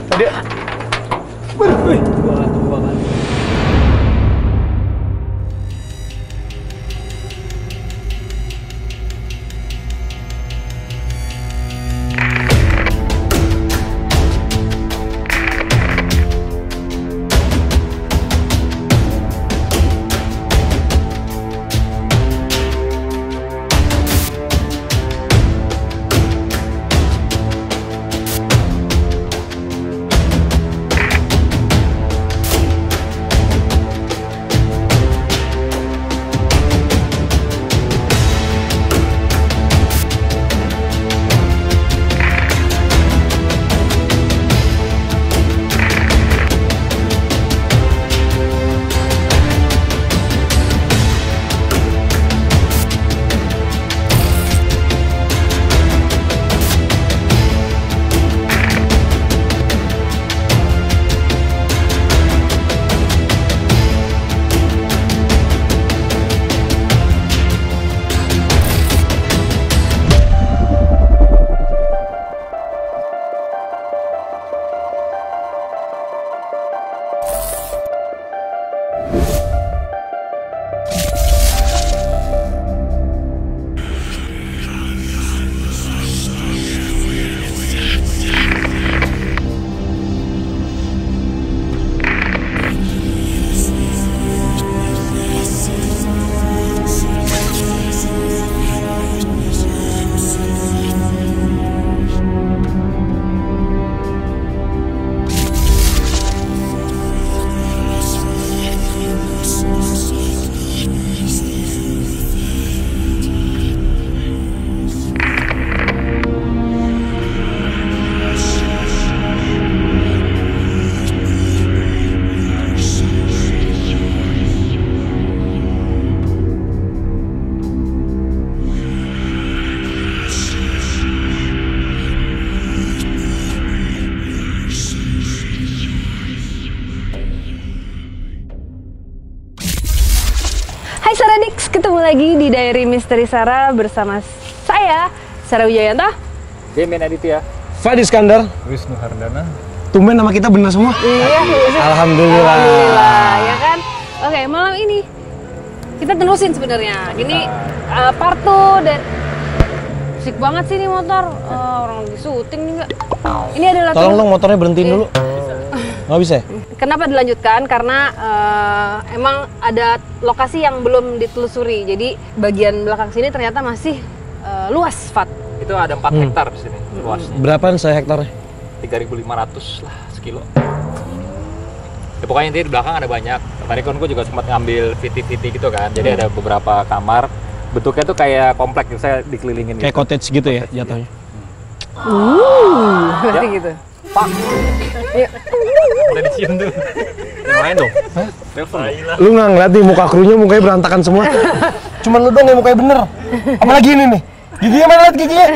Tadi. Wih, tunggu kan. Hai Saradix, ketemu lagi di Diary Misteri Sarah bersama saya, Sarah Wijayanto, Demian Aditya, Fadi Iskandar, Wisnu Hardana. tumben nama kita bener semua. Iya, Alhamdulillah. Alhamdulillah, ya kan? Oke, malam ini kita terusin sebenarnya. Ini part 2 dan asik banget sih nih motor. Orang lagi syuting nih nggak? Ini adalah Tolong dong motornya berhentiin dulu. Nggak bisa ya? Kenapa dilanjutkan? Karena emang ada lokasi yang belum ditelusuri. Jadi bagian belakang sini ternyata masih luas, Fat. Itu ada 4 hektar di sini luasnya. Berapaan hektarnya? 3.500 lah sekilo. Ya, pokoknya intinya di belakang ada banyak. Tadi kan gue juga sempat ngambil VT gitu kan. Jadi ada beberapa kamar. Bentuknya tuh kayak komplek, saya dikelilingin Kayak gitu. cottage gitu ya jatuhnya. Berarti gitu. Pak, Iya. udah dicium tuh. Yang lain dong. Telepon. Lu nggak ngeliat nih muka krunya mukanya berantakan semua. Cuman lu dong yang mukanya bener. Apalagi ini nih. Giginya mana lihat giginya?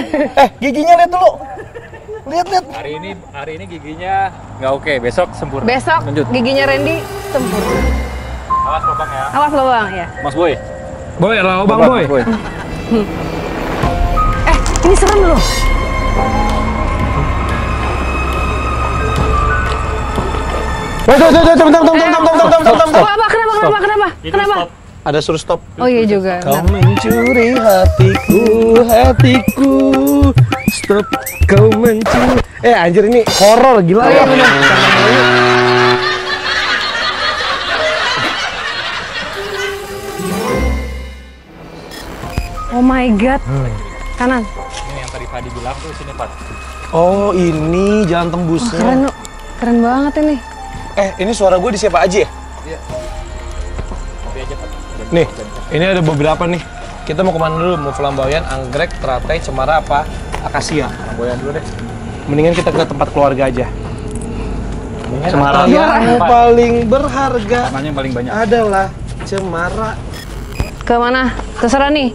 Giginya lihat dulu. Lihat. Hari ini giginya nggak oke. Besok sempurna. Besok Lanjut. giginya Randy sempurna. Awas lubang ya. Awas lo bang, ya. Mas Boy. Boy, bang boy. Ini serem loh. Wait, bentar. Apa? Kenapa? Ada suruh stop. Oh iya juga. Kau mencuri hatiku. Stop, kau mencuri. Anjir ini horor gila ya. Oh my god. Kanan. Ini yang tadi Fadi bilang tuh sini Pak. Oh ini jalan Wah, tembusnya. keren loh. Keren banget ini. Ini suara gue di siapa aja ya? Iya. Kopi aja Pak. Nih, ini ada beberapa nih. Kita mau kemana dulu? Mau Flamboyan, Anggrek, Teratai, Cemara, apa? Akasia. Flamboyan dulu deh. Mendingan kita ke tempat keluarga aja. Cemara. Yang paling berharga Namanya yang paling banyak. adalah Cemara. Ke mana? Terserah nih.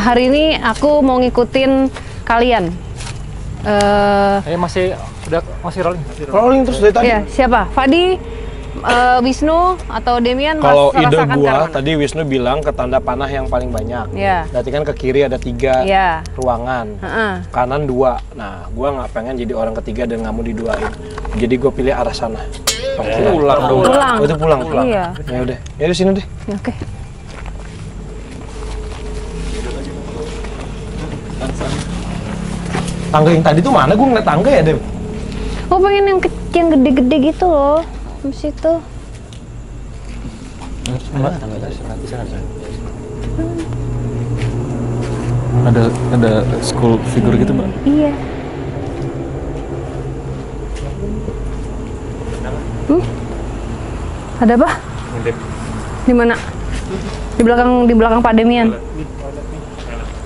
Hari ini aku mau ngikutin kalian. Masih rolling. Rolling terus dari tadi. Ya, siapa? Fadi, Wisnu atau Demian Kalau Mas ide rasakan gua karena mana? tadi Wisnu bilang ke tanda panah yang paling banyak. Iya. Berarti kan ke kiri ada 3 Iya. ruangan, Heeh. kanan 2. Nah, gua nggak pengen jadi orang ketiga dan nggak mau diduain. Jadi gua pilih arah sana. Pulang dong. Pulang. Oh, itu pulang. Iya. Ya udah sini deh. Oke. Tangga yang tadi tuh mana? Gua ngeliat tangga ya, Dem. Oh, pengen yang yang gede-gede gitu loh. Di situ. Ada school figure gitu, Mbak. Iya. Ada apa? Di mana? Di belakang Pak Demian.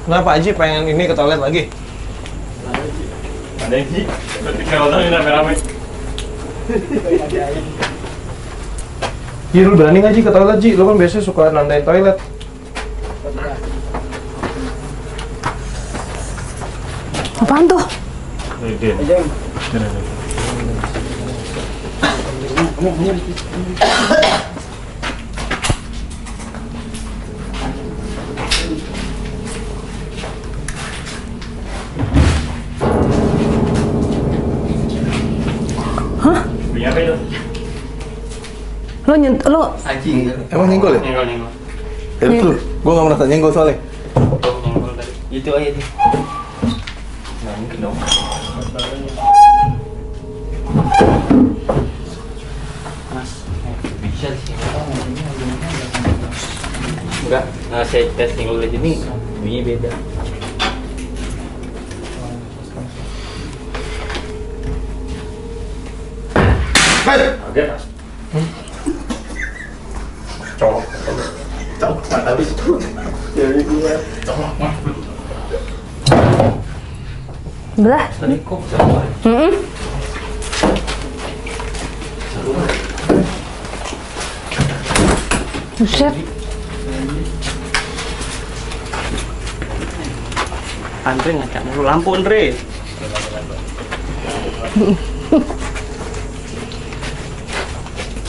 Kenapa Aji pengen ini ke toilet lagi? Ada yang sih, kalau ini rame-rame. Ji, lu berani nggak Ji ke toilet Ji? Lu kan biasanya suka nandain toilet. Apaan tuh? Lo Emang nyenggol ya? Nyenggol. Ya betul, gua nggak merasa nyenggol soalnya. Nyenggol tadi. Itu aja deh. Nggak mungkin dong. Mas, bisa sih. Enggak, saya tes nyenggol di sini bunyi beda. Oke, Mas. belah. Tadi kok sama? Buset. Andre ngacak mulu lampu Andre.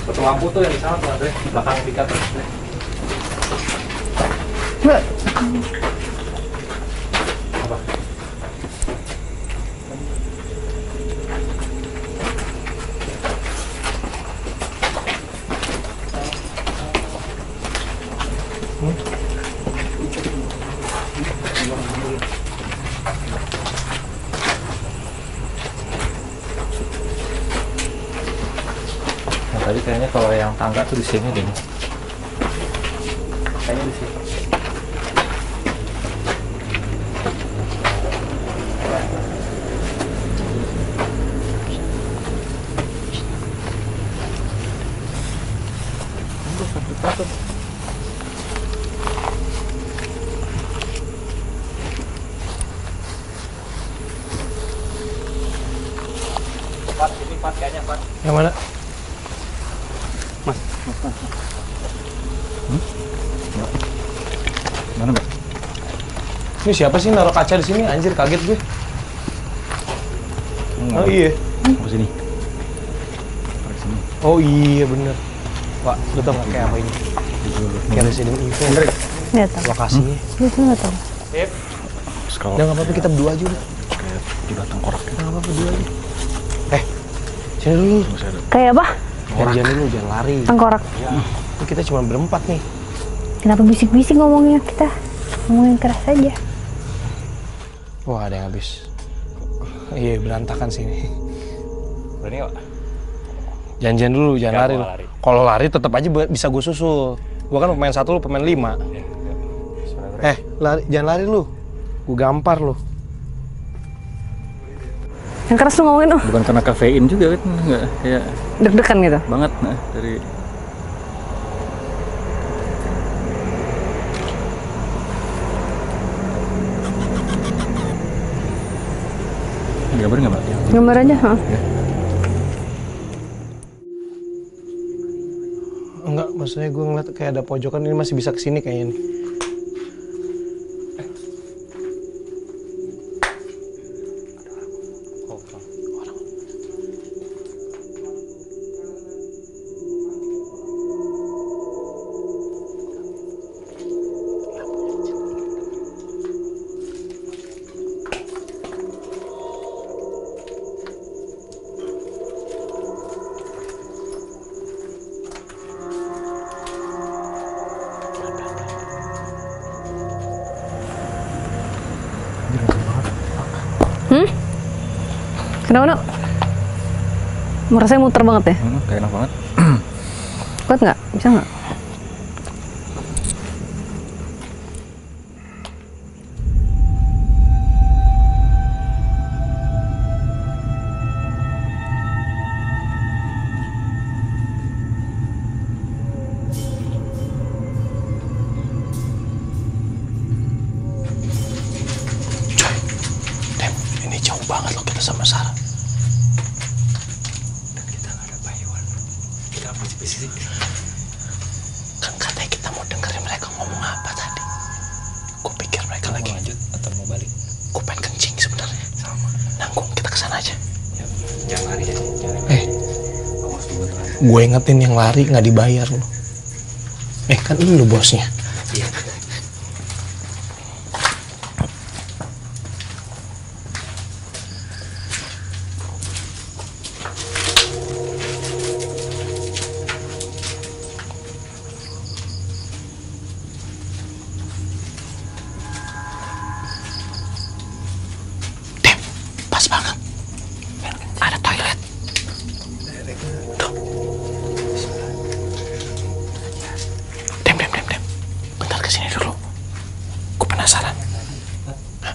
Foto lampu tuh yang di sana tuh, Andre. Belakang pikat tuh. Mbak. Apa? Nah, tadi kayaknya kalau yang tangga tuh di sini deh. Kayaknya di sini. Pat, ini Pat kayaknya Pat. Yang mana? Mana, Mbak? Ini siapa sih naruh kaca di sini? Anjir, kaget gue. Oh iya. Ke sini. Ke sini. Oh iya bener. Pak, lu tau nggak kayak apa ini? Kayak Resident Evil. Nggak tahu. Lokasinya. Itu nggak tahu. Kalau Udah nggak apa-apa, kita berdua aja udah. kayak di batang korak gitu. Nggak apa-apa, berdua aja. Sini dulu. Masih ada. Kayak apa? Jangan dulu, jangan lari. Tengkorak. Ini kita cuma berempat nih. Kenapa bisik-bisik ngomongnya kita? Ngomongin keras aja. Wah, ada yang habis. Iya, berantakan sini. Berani nggak? Janjian dulu, jangan Nggak lari. mau lu. lari. Kalau lari tetap aja bisa gue susul. Gua kan pemain 1, lu pemain 5. Lari, jangan lari lu. Gue gampar lu. Yang keras lu ngomongin Bukan karena kafein juga kan, nggak kayak deg-degan gitu. banget nah dari gambar nggak Mbak? Gambar aja, ha? Enggak, maksudnya gue ngeliat kayak ada pojokan ini masih bisa kesini kayaknya nih. Kenapa, Nuk? Merasanya muter banget ya? Kayak enak banget. Kuat nggak? Bisa nggak? Dem, ini jauh banget loh kita sama Sarah. Dan kita nggak ada payuan. Kita apa sih? Kan katanya kita mau dengerin mereka ngomong apa tadi. Gue pikir mereka lagi lanjut atau mau balik. Gue pengen kencing sebenarnya. Sama. Nanggung, kita kesana aja. Ya, jangan lari ya. Gue ingetin yang lari nggak dibayar loh. Kan lu bosnya. Iya. Pas banget. Ada toilet. Tuh. Dem. Bentar kesini dulu. Gue penasaran.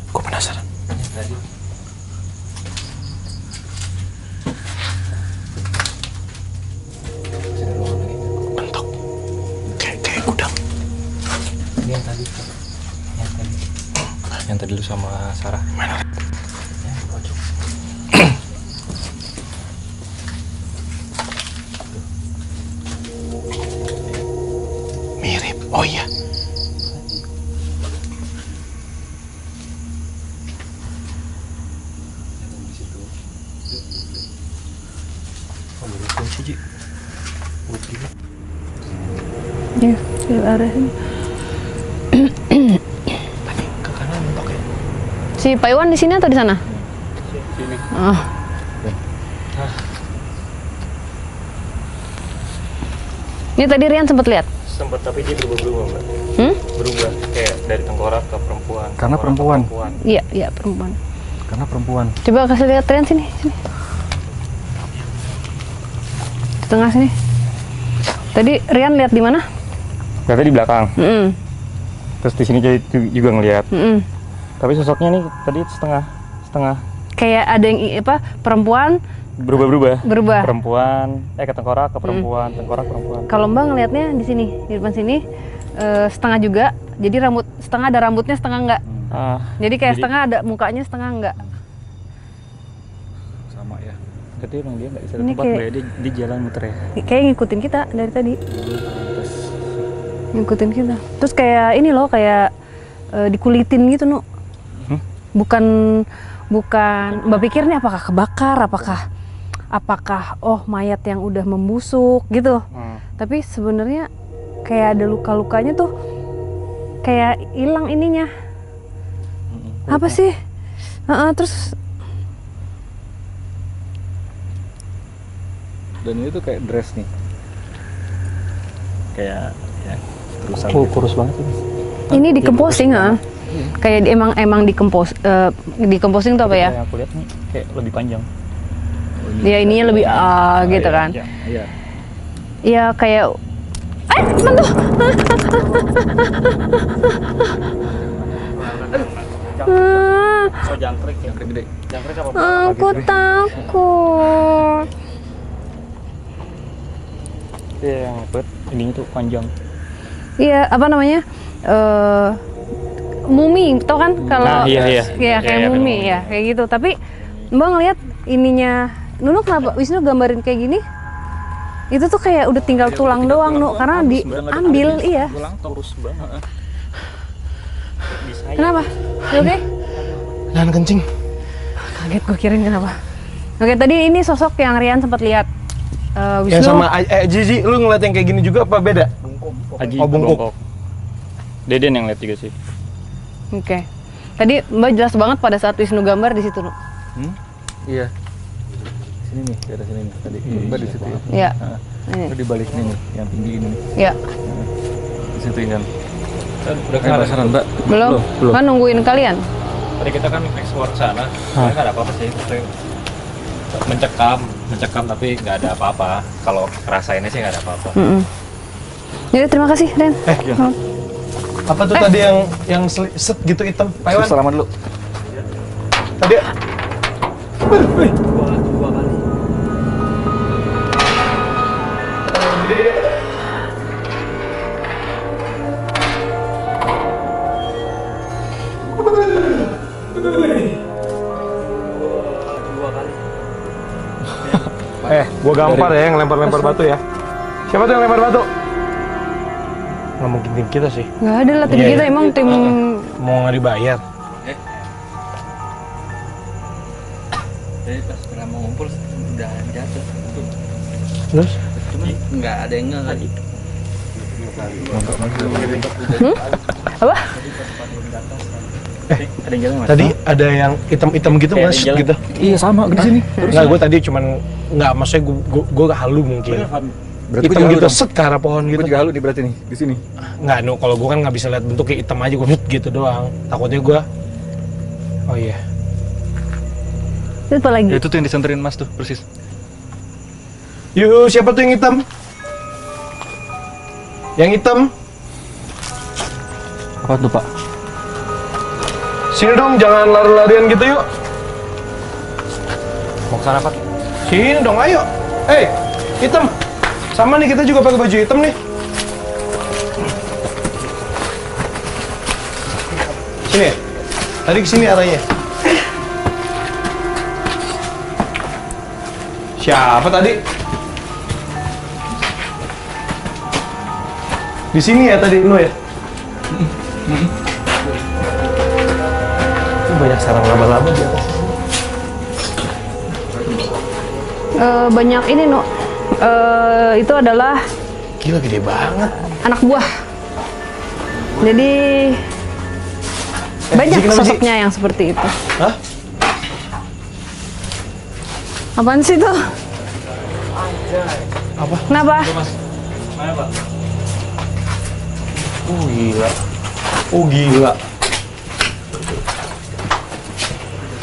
Gue penasaran. Bentuk. Kayak gudang. Yang tadi lu sama Sarah. Mana? Mirip. Oh iya. Iya, di arah sini. Tadi ke kanan mentok ya. Si Pak Iwan di sini atau di sana? Sini. Oh. Ini tadi Rian sempat lihat. Sempet tapi dia berubah-ubah, Mbak. Berubah kayak dari tengkorak ke perempuan. Karena tengkorak ke perempuan. Iya, perempuan. Karena perempuan. Coba kasih lihat Rian sini. Di tengah sini. Tadi Rian lihat di mana? Ternyata di belakang. Terus di sini juga ngelihat. Tapi sosoknya nih tadi setengah. Kayak ada yang perempuan Berubah. berubah. Perempuan, ke tengkorak ke perempuan, tengkorak perempuan. Kalau Mbak ngelihatnya di sini, di depan sini setengah juga. Jadi setengah ada rambutnya, setengah enggak. Jadi kayak setengah ada mukanya, setengah enggak. Sama ya. Tapi emang dia nggak bisa Ini tempat, kayak- dia jalan muter ya. Kayak ngikutin kita dari tadi. Ngikutin kita. Terus kayak ini loh, kayak dikulitin gitu, Nu. Bukan Mbak pikir nih apakah kebakar, apakah mayat yang udah membusuk gitu. Tapi sebenarnya kayak ada luka-lukanya tuh, kayak hilang ininya. Apa sih? Terus Dan ini tuh kayak dress nih. Kayak ya terusan. kurus banget ini. ini dikemposing, kayak emang dikemposing tuh apa ya? Kayak aku lihat nih kayak lebih panjang. Ya ininya lebih gitu kan? Iya. Ya kayak mantu. Oh jangkrik gede. Jangkrik apa? Aku takut. Iya yang buat ininya tuh panjang. Iya, apa namanya? Mumi, tau kan kalau iya. ya kayak mumi ya, kayak gitu. Tapi Mbak ngeliat ininya, Nunu kenapa Wisnu gambarin kayak gini? Itu tuh kayak udah tinggal tulang doang, Nu, karena diambil, iya. Tulang terus banget. Kenapa? You oke? Jangan kencing. Kaget gue kirain kenapa. Oke, tadi ini sosok yang Rian sempat lihat. Wisnu. Yang sama Zizi, lu ngeliat yang kayak gini juga apa beda? Aji Oh, bungkuk. Deden yang lihat juga sih. Oke. Tadi Mbak jelas banget pada saat Wisnu gambar di situ, Nu. Iya. Sini nih, daerah sini nih tadi. Mbak di situ ya. Iya. Nah, Ini. itu di balik ini nih, yang tinggi ini nih. Iya. Di situ kan. Udah Kayak penasaran, Mbak? Belum? Kan nungguin kalian. Tadi kita kan ekspor ke sana. Nggak ada apa-apa sih. mencekam tapi nggak ada apa-apa. Kalau ngerasainnya sih nggak ada apa-apa. Jadi terima kasih Ren. Apa tuh tadi yang set gitu hitam? Pak Iwan. Selamat dulu. Tadi gua gampar ya yang lempar-lempar batu ya. Siapa tuh yang lempar batu? Nggak mungkin tim kita sih. Nggak ada lah tim Iya, kita iya. emang tim. Mau nggak dibayar? Jadi pas pernah mau ngumpul udah jatuh. Terus? Cuma nggak ada yang nggak lagi. Apa? Ada yang jalan mas? Tadi ada yang hitam-hitam gitu Kayak mas ada jalan. gitu. Iya sama di sini. Nggak, gue tadi cuman nggak, maksudnya gue halu mungkin. Berarti Hitam gitu set ke arah pohon gitu. Gue juga halu nih berarti nih di sini. Nggak, no, kalau gue kan nggak bisa lihat bentuknya hitam aja, gue gitu doang. Takutnya gue. Oh iya. Itu apa lagi? Ya, itu tuh yang disenterin Mas tuh persis. Yuk, siapa tuh yang hitam? Yang hitam? Apa tuh Pak? Sini dong, jangan lari-larian gitu yuk. Mau kesana Pak? Sini dong, ayo. Hitam. Sama nih, kita juga pakai baju hitam nih. Sini. Tadi ke sini arahnya. Siapa tadi? Di sini ya tadi, Nuh ya? Banyak sarang laba-laba di atas. Banyak ini no. Itu adalah Gila, gede banget. anak buah. Jadi banyak Ji, kenapa, Ji? sosoknya yang seperti itu. Hah? Apaan sih tuh? Apa? Kenapa? Oh gila. Oh gila.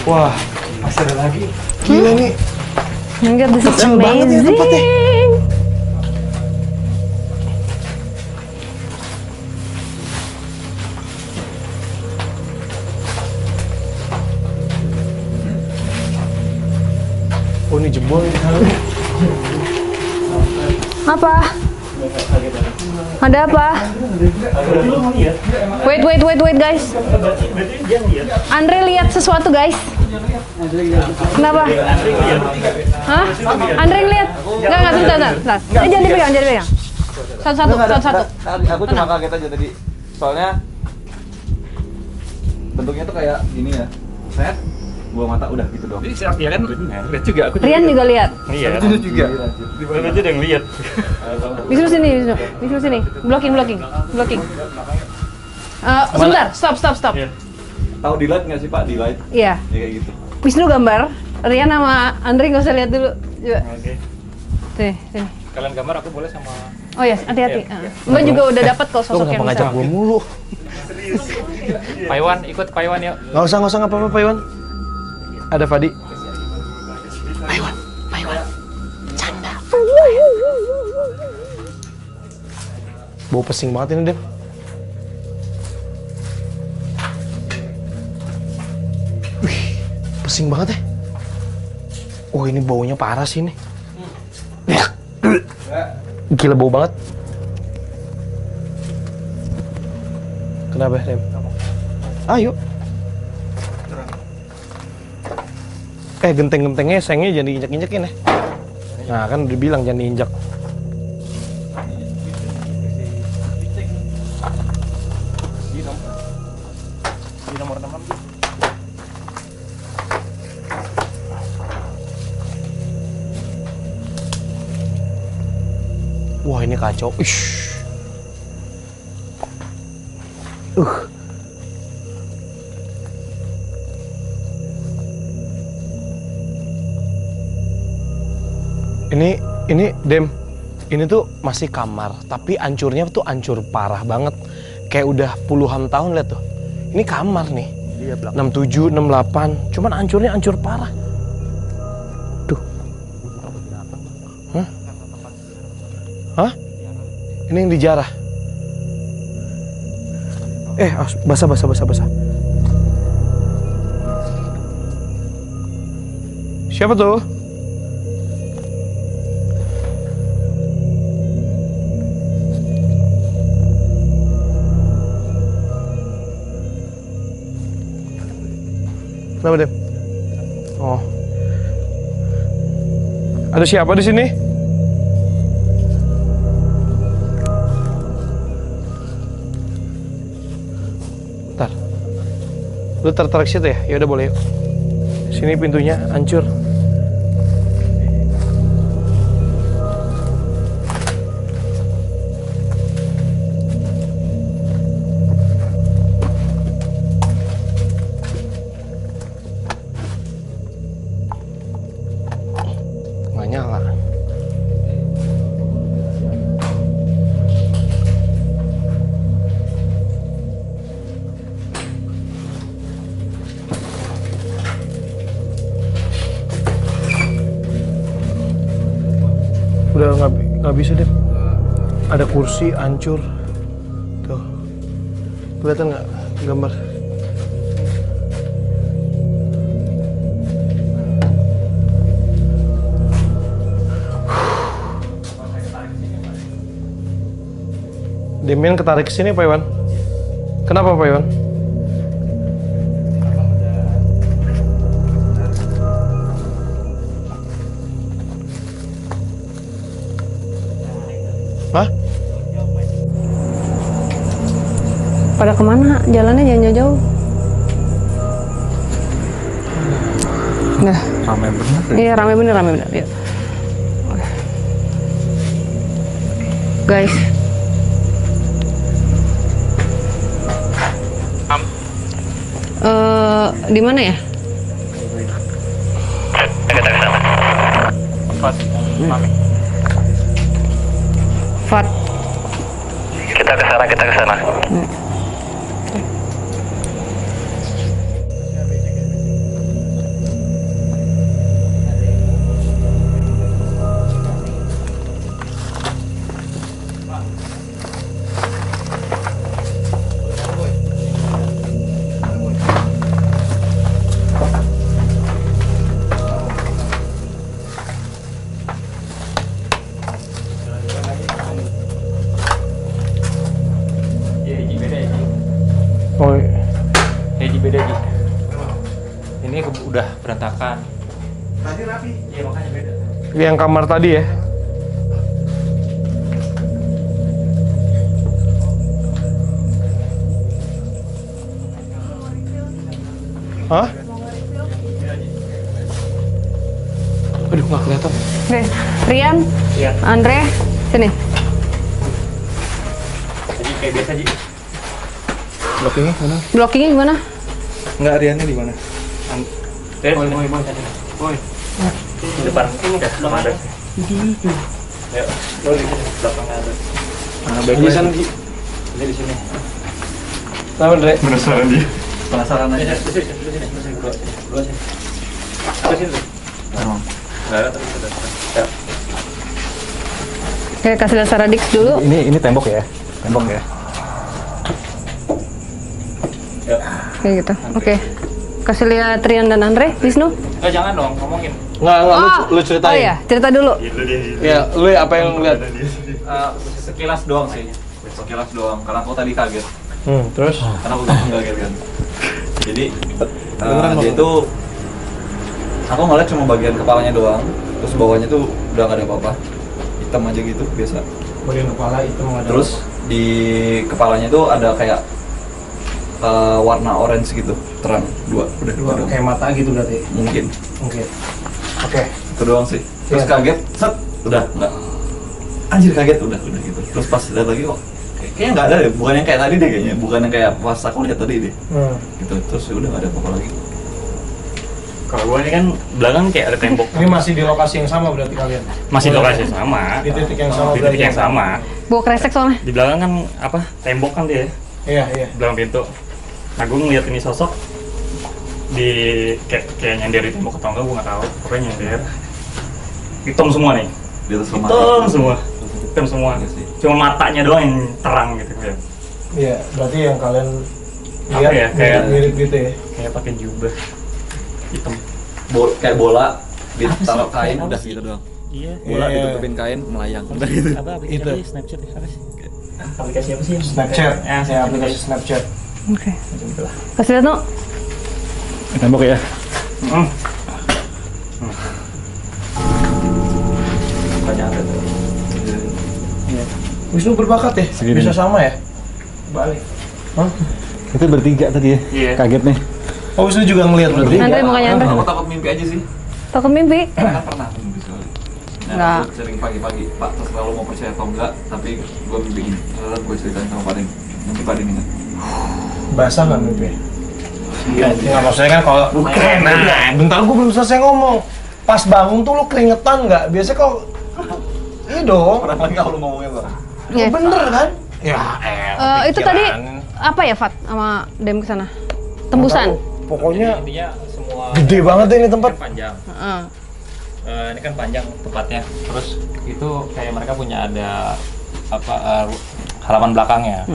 Wah, masih ada lagi. Gila nih. Enggak, this is Kecil banget ya tempatnya. amazing. Oh ini jebol nih. Apa? Ada apa? Wait guys. Andre lihat sesuatu guys. Kenapa? Hah? Andre lihat? Enggak, sebentar. Jangan dipegang. Satu. Aku cuma kaget aja tadi. Soalnya bentuknya tuh kayak gini ya. Set, buah mata udah gitu doang. Jadi siap ya kan? Lihat juga aku. Rian juga lihat. Iya. Itu juga. Di mana aja ada yang lihat. Wisnu sini. Blocking. Sebentar, stop. Tahu di light nggak sih Pak? Di light? Iya. Ya kayak gitu. Wisnu gambar. Rian sama Andre nggak usah lihat dulu. Coba. Oke. Sini. Kalian gambar aku boleh sama. Oh ya, hati-hati. Mbak juga udah dapat kok sosok yang ngajak bisa. gue mulu? Pak Iwan, ikut Pak Iwan yuk. Nggak usah apa-apa Pak Iwan. Ada Fadi. Bau pesing banget ini, Dem. Wih, pesing banget ya. Oh, ini baunya parah sih ini. Gila, bau banget. Kenapa, Dem? Ayo. Genteng-gentengnya, sengnya jangan diinjak-injakin ya. Nah, kan udah bilang jangan diinjak. Wah, ini kacau. Ish. Ini Dem, ini tuh masih kamar, tapi ancurnya tuh ancur parah banget. Kayak udah puluhan tahun, lihat tuh. Ini kamar nih. Iya, 67, 68, cuman ancurnya ancur parah. Tuh. Hah? Hah? Ini yang dijarah. Basah. Siapa tuh? Kenapa, Dem? Oh. Ada siapa di sini? Bentar. Lu tertarik situ ya? Ya udah boleh yuk. Sini pintunya hancur. Nggak nyala. Udah nggak bisa deh. Ada kursi hancur. Tuh. Kelihatan nggak gambar? Demian ketarik ke sini Pak Iwan. Kenapa Pak Iwan? Hah? Pada kemana? Jalannya jangan jauh-jauh. Nah. Ramai bener. Iya, ramai bener. Yuk. Guys. Di mana ya? Kita ke sana. Fat. Kita ke sana. Oh, Ji beda Ji. Ini udah berantakan. Tadi rapi. Iya makanya beda. yang kamar tadi ya? Hah? Aduh, nggak kelihatan. Oke, Rian, Iya. Andre, sini. Jadi kayak biasa Ji. Blockingnya mana? Blockingnya gimana? Enggak, Riannya di mana? Boy. Di depan. Ya, sama ada. Ayo, lo di sini. Belakangnya ada. Nah, baik Di sana, Ji. Ini di sini. Kenapa, Dre? Penasaran dia. Penasaran aja. Di sini. Dua sini. Ke sini. Nggak ada tapi sudah. Ya. Oke, kasih lihat Saradix dulu. Ini tembok ya. Tembok ya. Ya. Kayak gitu. Oke. Kasih lihat Rian dan Andre, Wisnu. Jangan dong, ngomongin. Nggak, lu ceritain. Oh iya, cerita dulu. Ya, lu apa yang lihat? Sekilas doang sih. Sekilas doang. Karena aku tadi kaget. Terus? Karena aku kaget kan. Jadi dia itu aku ngeliat cuma bagian kepalanya doang. Terus bawahnya tuh udah nggak ada apa-apa. Hitam aja gitu biasa. Bagian kepala itu nggak ada. Terus di kepalanya tuh ada kayak warna orange gitu, terang dua kayak mata gitu berarti. mungkin Oke. itu doang sih. Terus kaget, set, udah nggak, anjir kaget udah gitu. Terus pas lihat lagi kok kayaknya nggak ada deh, bukan yang kayak tadi deh kayaknya, bukan yang kayak pas aku lihat tadi deh. Gitu, terus udah nggak ada apa-apa lagi. Kalau gua ini kan belakang kayak ada tembok. Ini masih di lokasi yang sama berarti kalian? Masih di lokasi yang sama. Di titik yang sama. Di titik yang sama. Bawa kresek soalnya. Di belakang kan apa? Tembok kan dia. Iya. Belakang pintu. Nah, gue ngeliat ini sosok di kayak nyender di tembok atau enggak, gue nggak tahu. Pokoknya nyender. Hitam semua nih. Di atas lemari. Hitam semua. Cuma matanya doang yang terang gitu ya. Iya, berarti yang kalian Apa lihat ya, kayak- mirip gitu ya. Kayak pakai jubah hitam. Kayak bola ditaruh kain udah gitu doang. Iya. Bola Iya. ditutupin kain melayang udah gitu. Apa Itu. Snapchat ya? Apa sih? Aplikasi apa sih? Snapchat, Ya, ya aplikasi Snapchat. Oke. Kasih lihat, no. Tembok ya. Bukannya ada tuh. Wisnu berbakat ya? Segini. Bisa sama ya? Balik. Hah? Itu bertiga tadi ya. Iya. Kaget nih. Oh Wisnu juga ngeliat berarti? Andre mukanya Andre. Aku takut mimpi aja sih. Takut mimpi. Kan pernah mimpi sekali. Nah, Nggak. aku sering pagi-pagi, Pak, terserah lo mau percaya atau enggak, tapi gue mimpi ini. Terus gue ceritain sama Pak Din. Nanti Pak Din ingat. Basah nggak mimpi? Nggak maksudnya kan kalau nah, bentar gue belum selesai ngomong. Pas bangun tuh lo keringetan nggak? Biasanya kalau iya dong. Pernah lagi kalau ngomongnya, Pak. Iya. Bener kan? Ya, Itu tadi apa ya, Fat, sama Dem kesana? Tembusan. Pokoknya Intinya semua gede banget ini tempat. kan panjang. Heeh. Ini kan panjang tempatnya. Terus itu kayak mereka punya ada apa halaman belakangnya.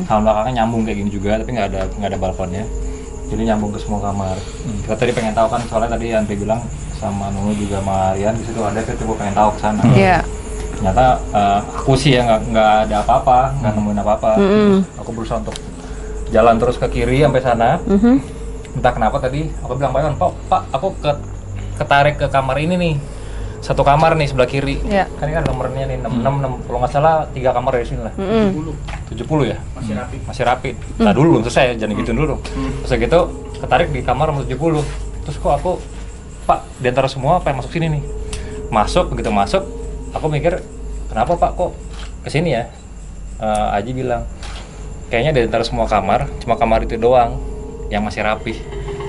Halaman belakangnya nyambung kayak gini juga, tapi nggak ada balkonnya. Jadi nyambung ke semua kamar. Kita tadi pengen tahu kan, soalnya tadi Andri bilang sama Nunu juga sama Rian di situ ada, kita coba pengen tahu ke sana. Iya. Ternyata aku sih ya nggak ada apa-apa, nggak nemuin apa-apa. Terus aku berusaha untuk jalan terus ke kiri sampai sana. Entah kenapa tadi aku bilang Pak, aku ketarik ke kamar ini nih. Satu kamar nih sebelah kiri. Iya. Kan ini kan nomornya nih 66, kalau nggak salah 3 kamar dari sini lah. 70 ya? Masih rapi. Nah dulu belum selesai, jangan gituin dulu. Terus gitu ketarik di kamar nomor 70. Terus kok aku, Pak, di antara semua apa yang masuk sini nih? Masuk, begitu masuk, aku mikir, kenapa Pak kok kesini ya? Aji bilang, kayaknya di antara semua kamar, cuma kamar itu doang yang masih rapi.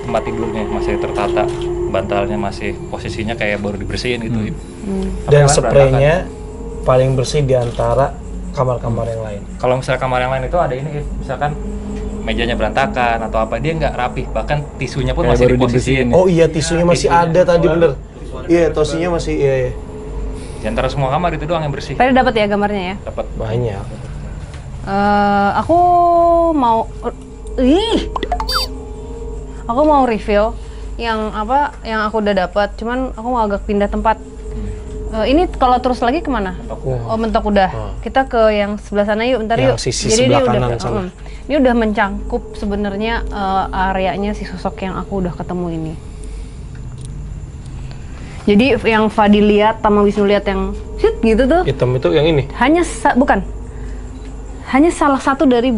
Tempat tidurnya masih tertata, bantalnya masih posisinya kayak baru dibersihin gitu. Dan spraynya paling bersih di antara kamar-kamar yang lain. Kalau misalnya kamar yang lain itu ada ini, misalkan mejanya berantakan atau apa, dia nggak rapi, bahkan tisunya pun masih diposisiin. Oh iya, tisunya masih ada tadi bener. Iya, tosinya masih iya. Di antara semua kamar itu doang yang bersih. Tadi dapat ya gambarnya ya? Dapat. Banyak. Aku mau aku mau reveal yang apa yang aku udah dapat, cuman aku mau agak pindah tempat. Ini kalau terus lagi kemana? Oh, mentok udah. Kita ke yang sebelah sana yuk, bentar yuk. Yang sisi Jadi sebelah ini kanan udah, sana. ini udah mencangkup sebenarnya areanya si sosok yang aku udah ketemu ini. Jadi yang Fadi lihat sama Wisnu lihat yang shit gitu tuh, Hitam itu yang ini. bukan. Hanya salah satu dari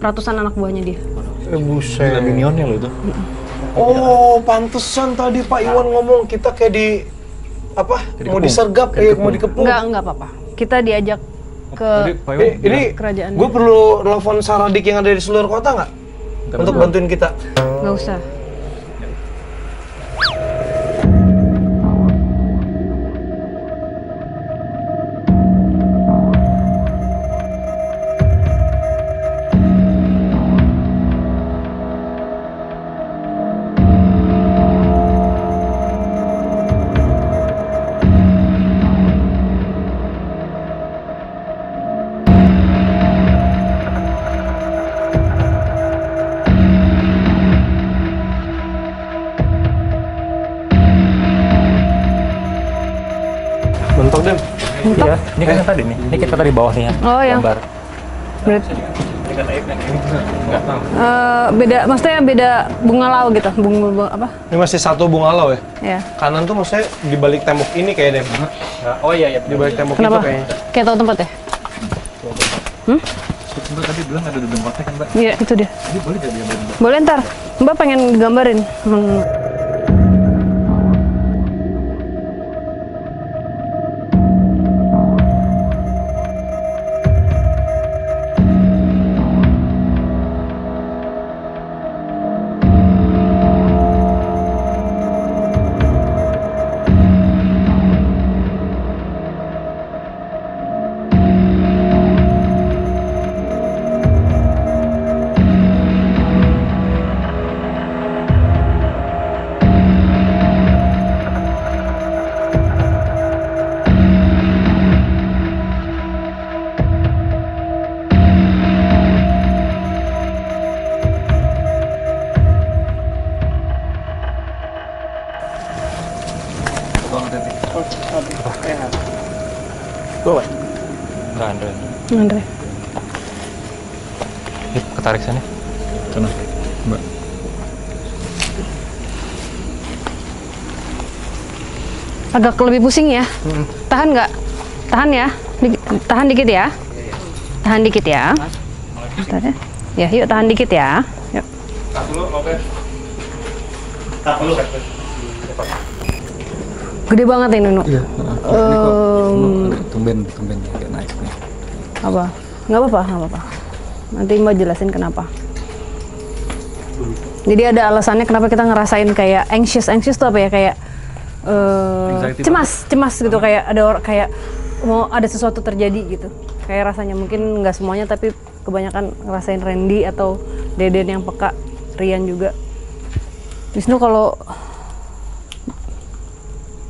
ratusan anak buahnya dia. Buset. Minionnya loh itu. Oh, pantesan tadi Pak Iwan ngomong kita kayak di apa? Mau disergap, mau dikepung. Enggak apa-apa. Kita diajak ke Ini kerajaan. gue perlu telepon Saradik yang ada di seluruh kota nggak? Untuk bantuin kita. Nggak usah. Mentok Dem. Iya, ini kan yang tadi nih. Ini kita tadi bawah nih ya. Oh, yang Gambar. beda, maksudnya beda bungalau gitu, bunga apa? Ini masih satu bungalau ya. Ya. Kanan tuh maksudnya di balik tembok ini kayak Dem. Oh iya, Di balik tembok Kenapa? itu kayaknya. Kayak tahu tempat ya? Mbak tadi bilang ada di tempatnya kan, Mbak? Iya, itu dia. Ini boleh gak dia Mbak? Boleh ntar. Mbak pengen gambarin. Gue Enggak, Andre. Andre. Yuk, ketarik sana. sana, Mbak. Agak lebih pusing ya. Tahan nggak? Tahan ya. Tahan dikit ya. Tahan dikit ya. Bentar ya. Ya, yuk tahan dikit ya. Yuk. Tak dulu, oke. Gede banget ini, Nunu. Iya. Ini kok tumben agak naik nih. Apa? Nggak apa-apa, nggak apa-apa. Nanti Mbak jelasin kenapa. Jadi ada alasannya kenapa kita ngerasain kayak anxious tuh apa ya, kayak cemas gitu, kayak ada orang kayak mau ada sesuatu terjadi gitu. Kayak rasanya mungkin nggak semuanya tapi kebanyakan ngerasain Randy atau Deden yang peka, Rian juga. Wisnu kalau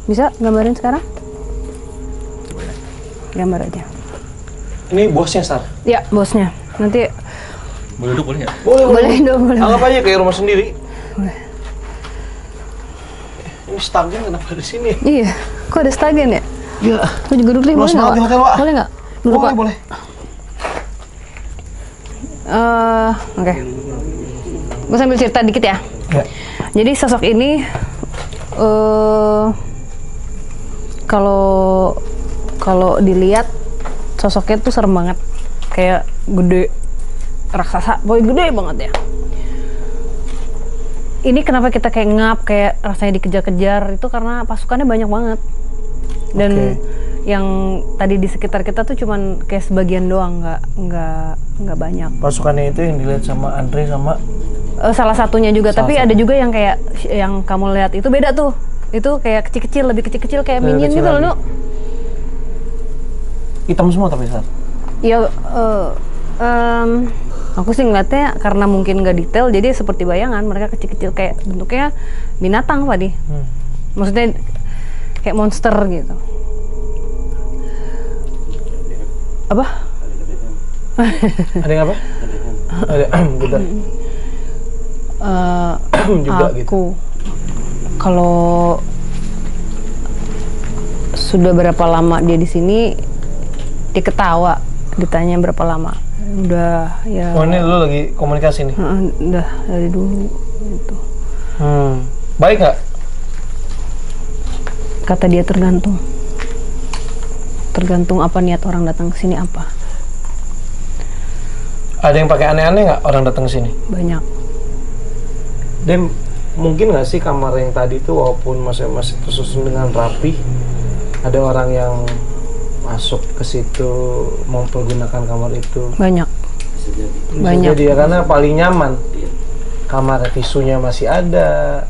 bisa gambarin sekarang? Gambar aja. Ini bosnya, Sar? Ya, bosnya. Nanti Boleh duduk, boleh nggak? boleh dong, boleh. Anggap aja kayak rumah sendiri. Boleh. Ini stagen kenapa di sini? Iya, kok ada stagen ya? Iya. Aku juga duduk nih, boleh Luas banget di nggak? hotel, Wak. Boleh nggak? Duduk, Pak. Boleh. Oke. Gue sambil cerita dikit ya. Ya. Jadi sosok ini kalau dilihat sosoknya tuh serem banget, kayak gede, raksasa, boy gede banget ya. Ini kenapa kita kayak ngap, kayak rasanya dikejar-kejar itu karena pasukannya banyak banget. Dan yang tadi di sekitar kita tuh cuman kayak sebagian doang, nggak banyak. Pasukannya itu yang dilihat sama Andre sama Salah satunya juga, tapi ada juga yang kayak yang kamu lihat itu beda tuh. Itu kayak kecil-kecil, lebih kecil-kecil kayak minion gitu loh, Nuk. hitam semua tapi, Sar. Ya, aku sih ngeliatnya karena mungkin nggak detail, jadi seperti bayangan. Mereka kecil-kecil kayak bentuknya binatang, Pak Di. Maksudnya kayak monster gitu. Apa? Ada yang apa? Ada bentar. Juga Aku gitu. kalau sudah berapa lama dia di sini, dia ketawa, ditanya berapa lama, udah ya. Oh, ini lu lagi komunikasi nih. Udah dari dulu gitu. Baik nggak? Kata dia tergantung apa niat orang datang ke sini apa. Ada yang pakai aneh-aneh nggak orang datang ke sini? Banyak. Dan mungkin nggak sih kamar yang tadi itu walaupun masih tersusun dengan rapi, ada orang yang masuk ke situ mempergunakan kamar itu? Banyak. Bisa Banyak. jadi ya, karena paling nyaman. Kamar tisunya masih ada,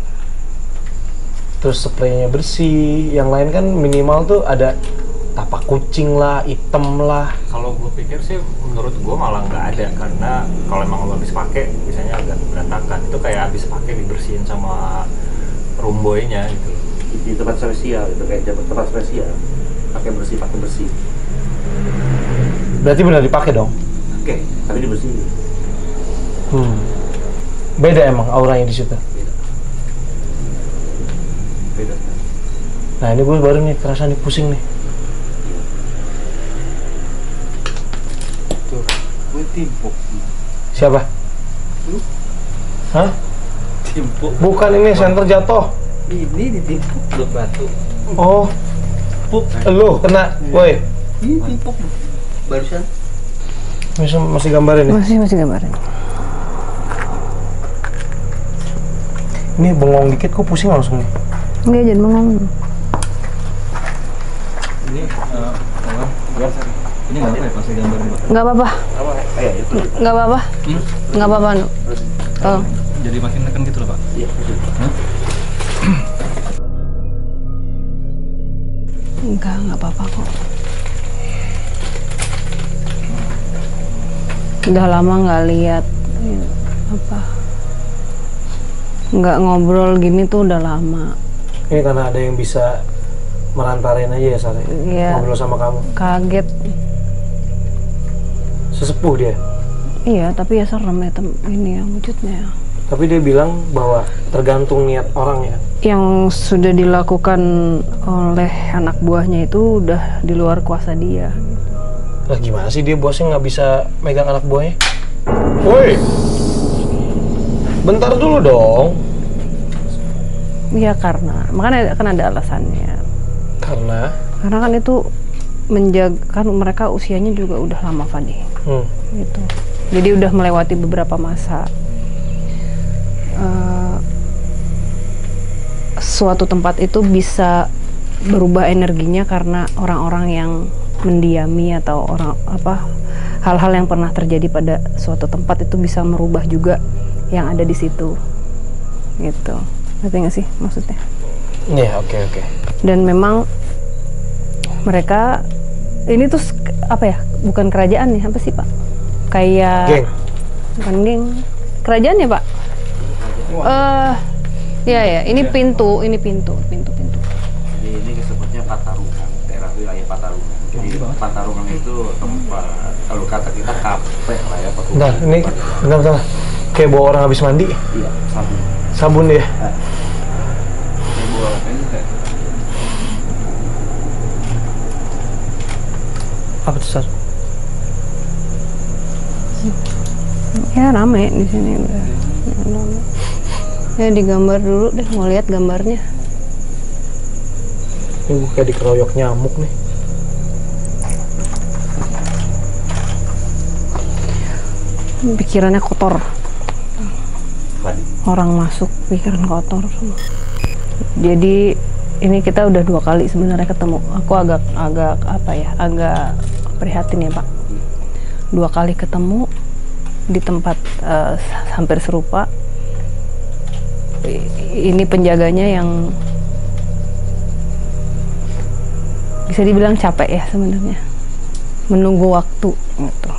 terus spraynya bersih. Yang lain kan minimal tuh ada tapak kucing lah, item lah. Kalau gue pikir sih, menurut gue malah nggak ada, karena kalau emang lo habis pakai, biasanya agak berantakan. Itu kayak habis pakai dibersihin sama room boy-nya gitu. Di tempat spesial itu kayak tempat spesial, pakai bersih. Berarti benar dipakai dong. Oke, tapi dibersihin. Beda emang auranya di situ. Beda. Nah ini gue baru nih kerasa nih pusing nih. Tuh, gue timpuk. Siapa? Hah? Timpuk. Bukan, ini senter jatuh. Ini ditimpuk blok batu. Oh, Puk. lu kena, woi. Ini timpuk barusan. Masih gambarin nih. Masih gambarin. Ini bengong dikit, kok pusing langsung nih. Enggak, jangan bengong. Ini ini nggak apa ya pas gambar ini, Pak? Nggak apa-apa. Nggak apa-apa. Nggak apa-apa, Nuk. Oh. Jadi makin neken gitu loh, Pak. Iya. Nggak apa-apa kok. Udah lama nggak lihat apa, nggak ngobrol gini tuh udah lama. Ini karena ada yang bisa merantarin aja ya, Sare. Iya. Ngobrol sama kamu. Kaget. Sesepuh dia. Iya, tapi ya serem ya ini ya wujudnya. Tapi dia bilang bahwa tergantung niat orang ya. Yang sudah dilakukan oleh anak buahnya itu udah di luar kuasa dia. Lah gimana sih dia bosnya nggak bisa megang anak buahnya? Woi, bentar dulu dong. Iya karena, makanya kan ada alasannya. Karena Kan itu menjaga, kan mereka usianya juga udah lama Fadi. Gitu. Jadi udah melewati beberapa masa. Suatu tempat itu bisa berubah energinya karena orang-orang yang mendiami atau hal-hal yang pernah terjadi pada suatu tempat itu bisa merubah juga yang ada di situ. Gitu. Ngerti nggak sih maksudnya? Iya, oke. Dan memang mereka ini tuh bukan kerajaan nih, apa sih Pak? Kayak Geng. Bukan geng, kerajaan ya Pak? Ya, ini pintu. Jadi ini disebutnya Patarungan, daerah wilayah Patarungan. Jadi Patarungan itu tempat, kalau kata kita kafe lah ya. Bentar, ini bentar. Kayak bawa orang habis mandi. Iya, sabun. Sabun ya. Kayak bawa Apa tuh, Sar? Ya rame di sini udah. Ya digambar dulu deh, mau lihat gambarnya. Ini gue kayak dikeroyok nyamuk nih. Pikirannya kotor. Orang masuk pikiran kotor. Jadi ini kita udah 2 kali sebenarnya ketemu. Aku agak prihatin ya Pak. 2 kali ketemu di tempat hampir serupa. Ini penjaganya yang bisa dibilang capek ya sebenarnya. Menunggu waktu gitu.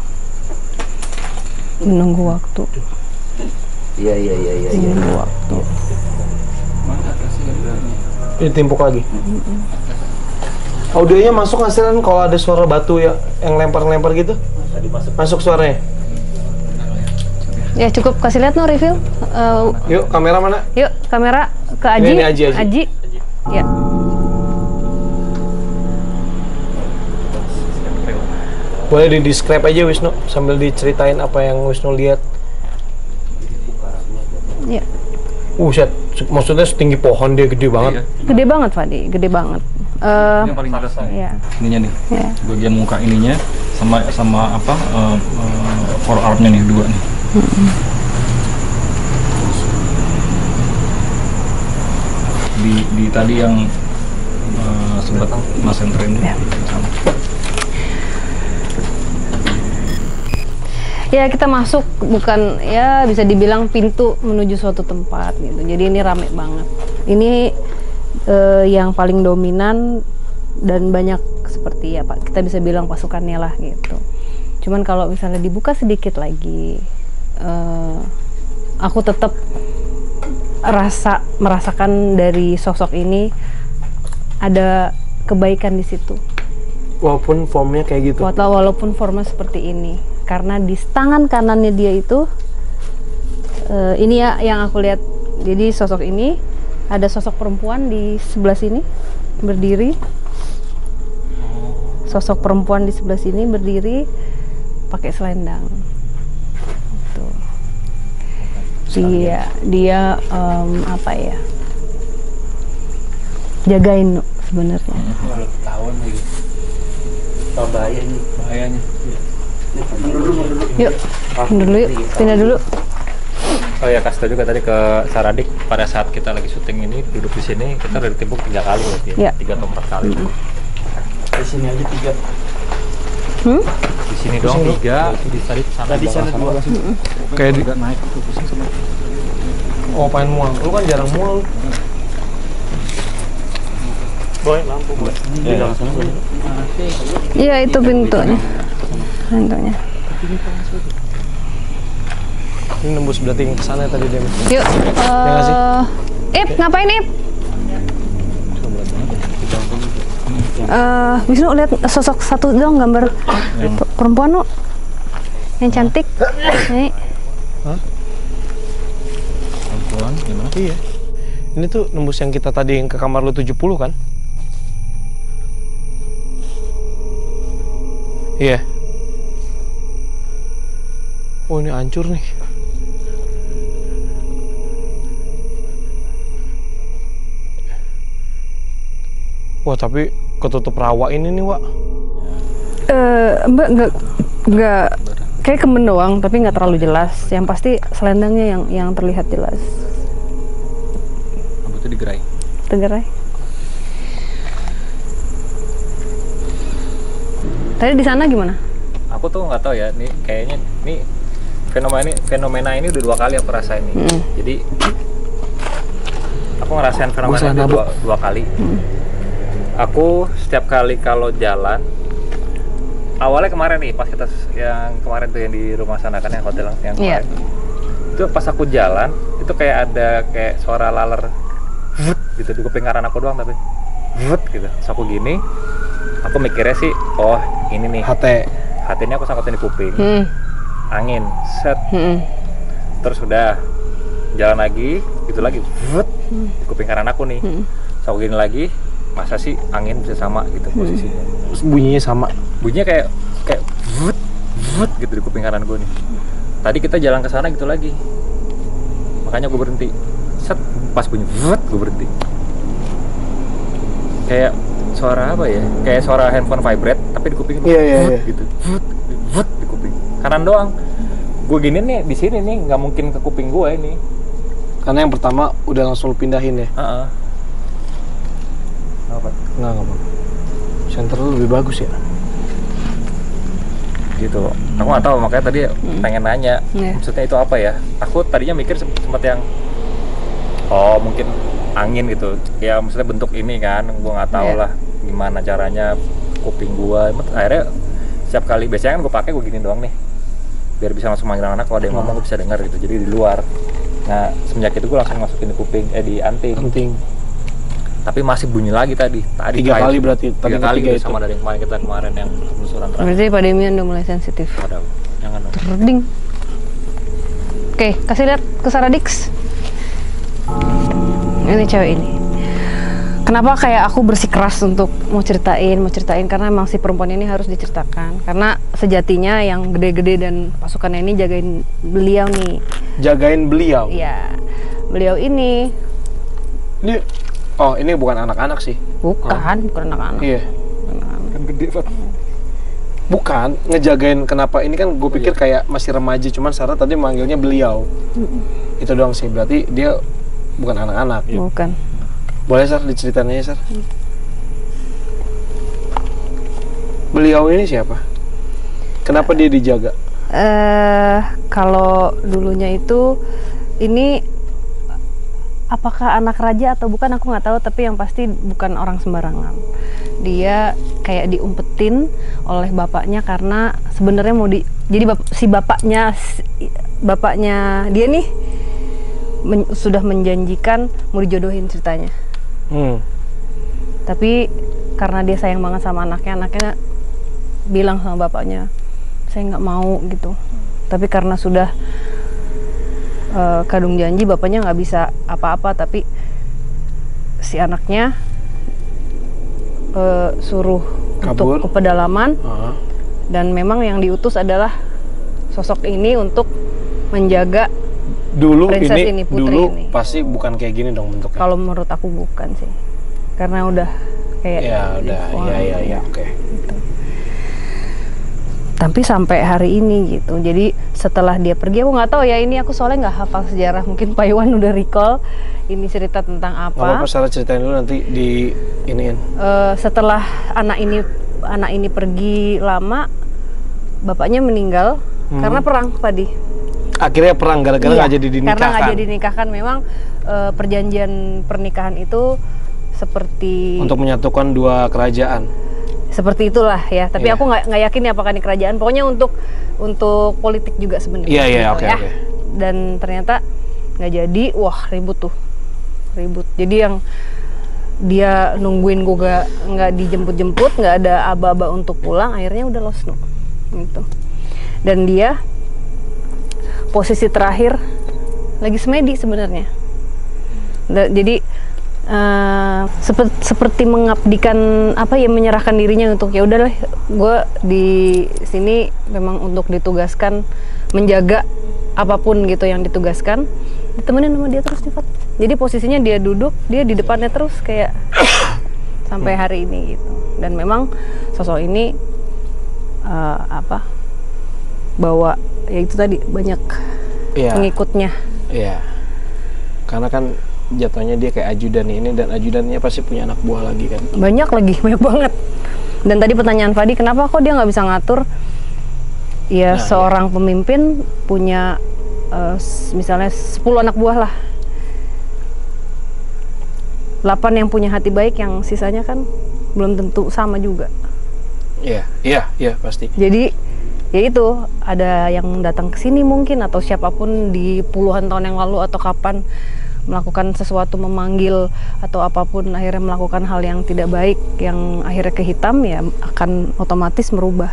Menunggu waktu. Iya. Menunggu waktu. Ini timpuk lagi. Audionya masuk hasilnya kalau ada suara batu ya, yang lempar-lempar gitu. Masuk suaranya. Ya cukup kasih lihat no review. Yuk, kamera mana? Yuk kamera ke Aji. Ini Aji. Ya. Boleh di-describe aja Wisnu sambil diceritain apa yang Wisnu lihat. Ya. Set, maksudnya setinggi pohon dia gede banget. Gede banget Fadi, gede banget. Ini yang paling atas nih. Ya. Ininya nih. Ya. Bagian muka ininya sama forearmnya nih 2 nih. Di tadi yang sempat Mas Entren sama. Ya kita masuk bukan ya bisa dibilang pintu menuju suatu tempat gitu. Jadi ini rame banget. Ini yang paling dominan dan banyak seperti ya Pak. Kita bisa bilang pasukannya lah gitu. Cuman kalau misalnya dibuka sedikit lagi, aku tetap merasakan dari sosok ini ada kebaikan di situ. Walaupun formnya kayak gitu. Walaupun formnya seperti ini. Karena di tangan kanannya dia itu ini ya yang aku lihat. Jadi sosok ini ada sosok perempuan di sebelah sini berdiri. Sosok perempuan di sebelah sini berdiri pakai selendang. Tuh. Dia apa ya? Jagain sebenarnya. Tahun lagi. Bahayanya. Yuk, pindah dulu. Oh ya, kasih tau juga tadi ke Saradik pada saat kita lagi syuting ini duduk di sini kita udah ditimbuk 3 kali ya, 3 atau 4 kali. Di sini aja 3. Di sini doang 3, di sana 2. Kayak juga naik tuh pusing sama. Oh, pengen mual. Lu kan jarang mual. Boy, lampu boy. Iya, itu pintunya. Ini nembus berarti ke sana tadi dia. Yuk. Ip, ngapain Ip? Wisnu lihat sosok satu dong gambar perempuan lo yang cantik. Nih. Iya. Ini tuh nembus yang kita tadi yang ke kamar lu 70 kan? Iya. Oh, ini hancur nih. Wah, tapi ketutup rawa ini nih, Wak. Mbak nggak kayak kemen doang, tapi nggak terlalu jelas. Yang pasti selendangnya yang terlihat jelas. Rambutnya digerai. Tergerai. Tadi di sana gimana? Aku tuh nggak tahu ya, nih kayaknya nih fenomena ini udah 2 kali aku rasain nih. Jadi aku ngerasain fenomena ini dua kali. Aku setiap kali kalau jalan, awalnya kemarin nih pas kita yang kemarin tuh yang di rumah sana kan yang hotel yang kemarin. Itu pas aku jalan itu kayak ada kayak suara laler vut gitu di kuping kanan aku doang, tapi vut gitu. Terus aku gini, aku mikirnya sih, oh ini nih HT ini aku sangkutin di kuping, angin set, terus udah jalan lagi gitu lagi vut di kuping kanan aku nih. Terus aku gini lagi, masa sih angin bisa sama gitu posisinya? Terus bunyinya sama. Bunyinya kayak vut vut gitu di kuping kanan gue nih. Tadi kita jalan ke sana gitu lagi, makanya gue berhenti. Set, pas bunyi vut gue berhenti. Kayak suara apa ya? Kayak suara handphone vibrate tapi di kuping Iya. gitu. Vut vut di kuping kanan doang. Gue gini nih di sini nih nggak mungkin ke kuping gue ini. Karena yang pertama udah langsung lu pindahin ya. Apa? Nggak apa. Center lu lebih bagus ya. Gitu. Aku nggak tahu, makanya tadi pengen nanya. Maksudnya itu apa ya? Aku tadinya mikir sempat yang oh mungkin angin gitu. Ya maksudnya bentuk ini kan, gua nggak tahu lah gimana caranya kuping gua. Akhirnya setiap kali biasanya kan gua pakai gua gini doang nih. Biar bisa langsung manggil anak kalau ada yang ngomong gua bisa dengar gitu. Jadi di luar. Nah, semenjak itu gua langsung masukin di kuping di anting. Tapi masih bunyi lagi tadi 3 kali berarti. 3 kali gitu, sama dari yang kemarin yang penelusuran terakhir. Berarti Pak Demian udah mulai sensitif. Waduh, jangan dong. Terding. Oke, kasih lihat ke Saradix. Ini cewek ini. Kenapa kayak aku bersikeras untuk mau ceritain karena emang si perempuan ini harus diceritakan. Karena sejatinya yang gede-gede dan pasukannya ini jagain beliau nih. Jagain beliau? Iya. Beliau ini. Oh, ini bukan anak-anak sih. Bukan anak-anak. Iya. Kan gede, Pak. Bukan, ngejagain kenapa ini kan gue pikir kayak masih remaja, cuman Sarah tadi manggilnya beliau. Itu doang sih, berarti dia bukan anak-anak. Bukan. Boleh Sar diceritain aja Sar. Beliau ini siapa? Kenapa dia dijaga? Kalau dulunya itu ini apakah anak raja atau bukan aku nggak tahu, tapi yang pasti bukan orang sembarangan. Dia kayak diumpetin oleh bapaknya karena sebenarnya mau jadi bapaknya dia nih sudah menjanjikan mau dijodohin ceritanya. Tapi karena dia sayang banget sama anaknya bilang sama bapaknya, saya nggak mau gitu. Tapi karena sudah kadung janji, bapaknya nggak bisa apa-apa, tapi si anaknya suruh kabur untuk ke pedalaman. Dan memang yang diutus adalah sosok ini untuk menjaga dulu princess ini, putri dulu ini. Pasti bukan kayak gini dong bentuknya. Kalau menurut aku bukan sih, karena udah kayak ya oke. Gitu. Tapi sampai hari ini gitu. Jadi setelah dia pergi, aku nggak tahu ya, ini aku soalnya nggak hafal sejarah. Mungkin Pak Iwan udah recall ini cerita tentang apa. Nggak apa-apa, Sarah ceritain dulu nanti di iniin. Setelah anak ini pergi lama, bapaknya meninggal karena perang tadi. Akhirnya perang gara-gara nggak jadi dinikahkan. Karena nggak jadi dinikahkan, memang perjanjian pernikahan itu seperti untuk menyatukan 2 kerajaan. Seperti itulah ya, tapi aku nggak yakin ya apakah ini kerajaan. Pokoknya untuk politik juga sebenarnya. Iya, oke. Dan ternyata nggak jadi, wah ribut. Jadi yang dia nungguin gue nggak dijemput, nggak ada aba-aba untuk pulang, akhirnya udah lost gitu. Dan dia posisi terakhir lagi semedi sebenarnya. Jadi seperti mengabdikan menyerahkan dirinya untuk ya udahlah, gue di sini memang untuk ditugaskan menjaga apapun gitu yang ditugaskan, ditemenin sama dia terus nih, Fat. Jadi posisinya dia duduk, dia di depannya terus kayak sampai hari ini gitu. Dan memang sosok ini bawa ya itu tadi banyak pengikutnya. Iya. Karena kan jatuhnya dia kayak ajudan ini, dan ajudannya pasti punya anak buah lagi kan. Banyak banget. Dan tadi pertanyaan Fadi, kenapa kok dia nggak bisa ngatur? Ya seorang pemimpin punya misalnya 10 anak buah lah. 8 yang punya hati baik, yang sisanya kan belum tentu sama juga. Iya pasti. Jadi ya itu, ada yang datang ke sini mungkin, atau siapapun di puluhan tahun yang lalu atau kapan melakukan sesuatu, memanggil atau apapun, akhirnya melakukan hal yang tidak baik, yang akhirnya ke hitam, ya akan otomatis merubah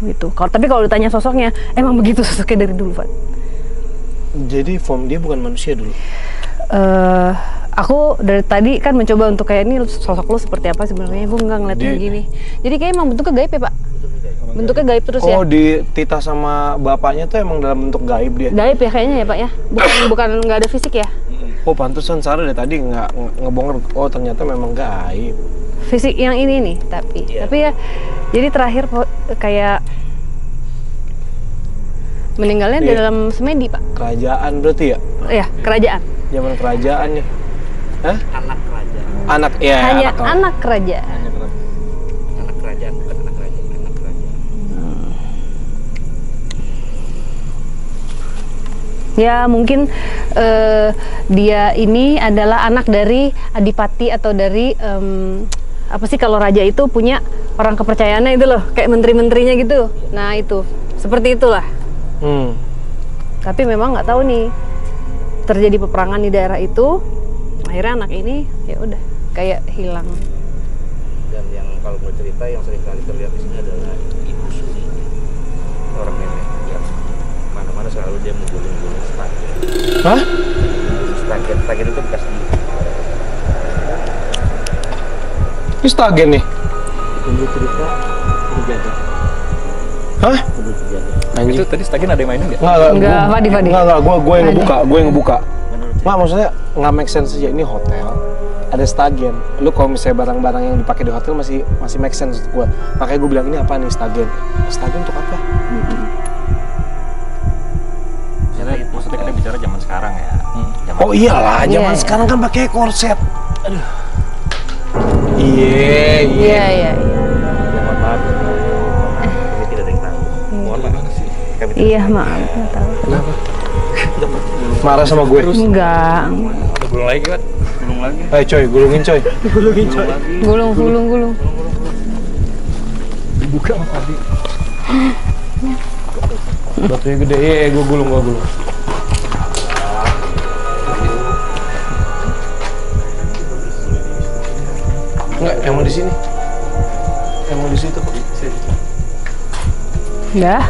gitu. Tapi kalau ditanya sosoknya, emang begitu sosoknya dari dulu, Pak. Jadi form dia bukan manusia dulu. Aku dari tadi kan mencoba untuk kayak, ini sosok lo seperti apa sebenarnya, gue nggak ngeliatnya gini. Jadi kayak emang bentuknya gaib ya, Pak? Bentuknya gaib terus ya? Oh, dititah sama bapaknya tuh emang dalam bentuk gaib dia? Gaib ya kayaknya ya, Pak ya? Bukan nggak ada fisik ya? Oh, pantesan Sarah dari tadi nggak ngebongkar. Oh, ternyata memang gaib. Fisik yang ini nih, tapi ya, jadi terakhir kayak meninggalnya di dalam semedi, Pak. Kerajaan berarti ya? Iya, kerajaan. Zaman kerajaan ya? Hah? Anak kerajaan. Anak, ya. Hanya anak kerajaan. Anak kerajaan, bukan anak kerajaan, anak kerajaan. Ya mungkin dia ini adalah anak dari adipati atau dari apa sih, kalau raja itu punya orang kepercayaannya itu loh, kayak menteri-menterinya gitu. Nah itu, seperti itulah. Tapi memang nggak tahu nih, terjadi peperangan di daerah itu, akhirnya anak ini ya udah kayak hilang. Dan yang kalau mau cerita yang sering kali terlihat di sini adalah ibu Suni, orang nenek yang mana-mana selalu dia menggulung-gulung stagen. Hah? Stagen itu bekas di. Ini stagen nih? Menurut cerita terjadi. Hah? Anjing. Itu tadi stagen ada yang mainin nggak? Enggak, Fadi. Enggak, gue yang ngebuka. Nggak, maksudnya nggak make sense aja, ini hotel, ada stagen. Lu kalau misalnya barang-barang yang dipakai di hotel masih make sense gue. Makanya gue bilang, ini apa nih stagen? Stagen untuk apa? Maksudnya kita bicara zaman sekarang ya. Oh iyalah, zaman sekarang kan pakai korset. Aduh. Iya. Mohon maaf. Ini tidak ada yang tahu. Mohon maaf sih. Iya, maaf, nggak tahu. Kenapa? Marah sama gue? Enggak. Ada gulung lagi, Pak? Gulung lagi. Ayo coy, gulungin coy. Gulung. Dibuka sama Fadi. Batunya gede, gue gulung. Enggak, emang di sini. Emang di situ kok. Ya.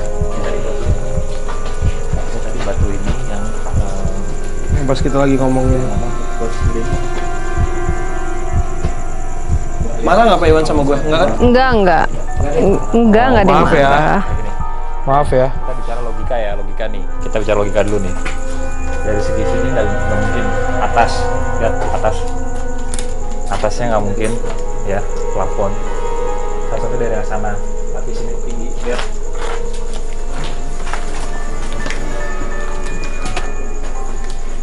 Tadi batu ini yang Pas kita lagi ngomongin. Marah nggak Pak Iwan sama gue? Enggak kan? Enggak ada yang Maaf ya. marah. Maaf ya. Kita bicara logika ya, logika nih. Kita bicara logika dulu nih. Dari segi sini nggak mungkin atas, lihat atas. Atasnya nggak mungkin, ya, plafon. Satu dari arah sana, tapi sini tinggi, lihat.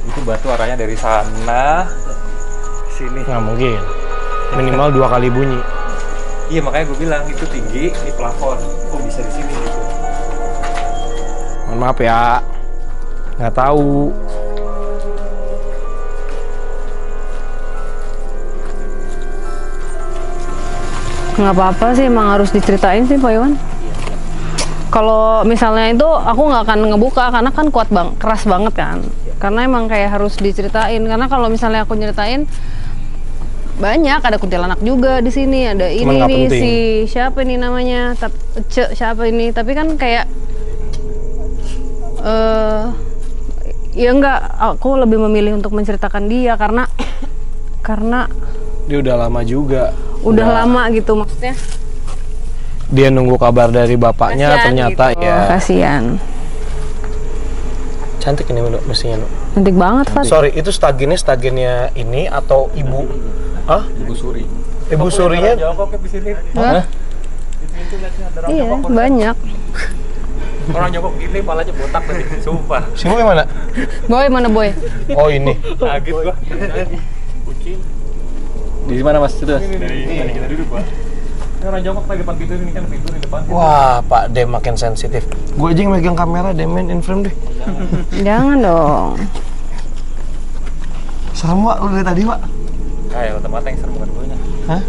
Itu batu arahnya dari sana ke sini. Nggak mungkin. Minimal 2 kali bunyi. Iya, makanya gue bilang itu tinggi, ini plafon. Kok bisa di sini gitu? Mohon maaf ya, nggak tahu. Nggak apa-apa sih, emang harus diceritain sih Pak Iwan. Kalau misalnya itu aku nggak akan ngebuka karena kan keras banget kan. Karena emang kayak harus diceritain. Karena kalau misalnya aku nyeritain, banyak, ada kuntilanak juga di sini, ada ini nih si siapa nih namanya, siapa ini, tapi kan kayak Ya enggak, aku lebih memilih untuk menceritakan dia karena Dia udah lama juga. udah lama gitu maksudnya. Dia nunggu kabar dari bapaknya, Kasian ternyata gitu. ya. Kasian. Cantik ini Nuk, mestinya Nuk. Cantik banget, Pak. Sorry, itu stagennya ini atau ibu? Hah? Ibu Suri. Ibu Surinya? Hah? Iya, banyak. Orang jongkok gini palanya botak tadi, sumpah. Si Boy mana? Boy mana Boy? Oh ini. Kaget gua. Di mana Mas? Itu Mas? Ini kita duduk, Pak. Ini orang jongkok lagi depan pintu ini kan pintu di depan. Wah, Pak Dem makin sensitif. Gue aja yang megang kamera, Demen in frame deh. Jangan dong. Serem Wak, lu dari tadi Wak? Kayak mata yang serem bukan gue nya. Hah?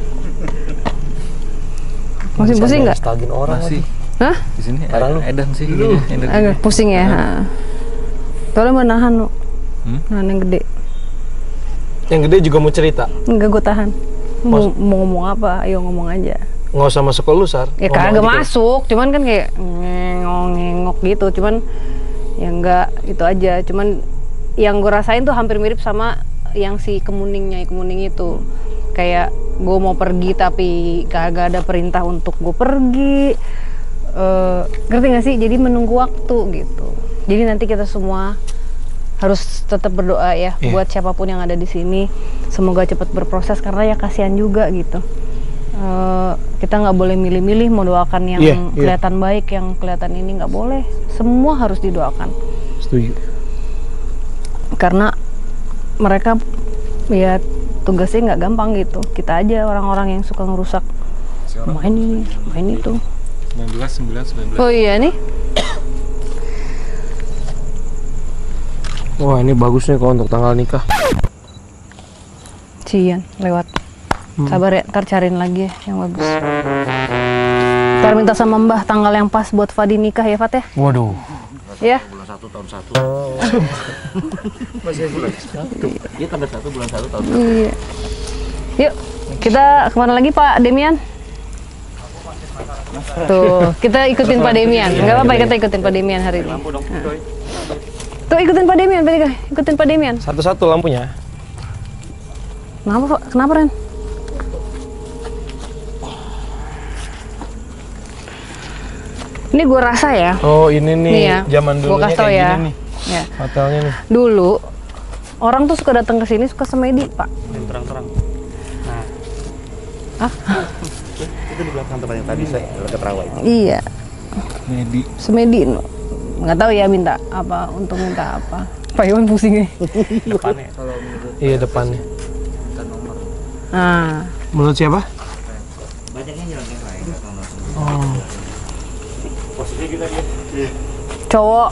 Masih pusing nggak? Stagin orang Masih. Hah? Di sini Parah lu. edan sih. Edan. Agak pusing ya. Tolong menahan lu. Nahan yang gede. Yang gede juga mau cerita. Enggak, gue tahan. Mau ngomong apa? Ayo ngomong aja. Nggak usah masuk ke lu, Sar. Ya Ngomong kagak aja masuk, cuman kan kayak ngengok gitu, cuman ya enggak itu aja. Cuman yang gue rasain tuh hampir mirip sama yang si Kemuning itu. Kayak gue mau pergi tapi kagak ada perintah untuk gue pergi. Ngerti gak sih? Jadi menunggu waktu gitu. Jadi nanti kita semua harus tetap berdoa ya buat siapapun yang ada di sini. Semoga cepat berproses karena ya kasihan juga gitu. Kita nggak boleh milih-milih mau doakan yang kelihatan baik, yang kelihatan ini nggak boleh. Semua harus didoakan. Setuju. Karena mereka ya tugasnya nggak gampang gitu. Kita aja orang-orang yang suka ngerusak. Main ini, main itu. 19. Oh iya nih. Wah, ini bagus nih kalau untuk tanggal nikah. Cian lewat. Sabar ya, ntar cariin lagi ya yang bagus. Ntar minta sama Mbah tanggal yang pas buat Fadi nikah ya, Fat ya. Waduh. Ya. Bulan 1 tahun 1. Masih bulan 1. Dia tanggal 1 bulan 1 tahun 1. Iya. Yuk, kita kemana lagi Pak Demian? Tuh, kita ikutin Pak Demian. Enggak apa-apa, kita ikutin Pak Demian hari ini. Tuh, ikutin Pak Demian, ikutin Pak Demian. Satu-satu lampunya. Kenapa, Pak? Kenapa, Ren? Ini gue rasa ya. Oh, ini nih, Nih ya, zaman gua dulunya kasih tau kayak ya. gini nih. Ya. Hotelnya nih. Dulu orang tuh suka datang ke sini suka semedi, Pak. Terang-terang. Ah? Itu di belakang tempat yang tadi saya dekat rawa itu. Iya, Medi. semedi. Nggak tahu ya minta apa, untuk minta apa. Pak Iwan pusing nih. Depannya. Iya, depannya. Nah, Menurut siapa? Banyaknya yang lain enggak tahu. Oh. Posisi kita dia. cowok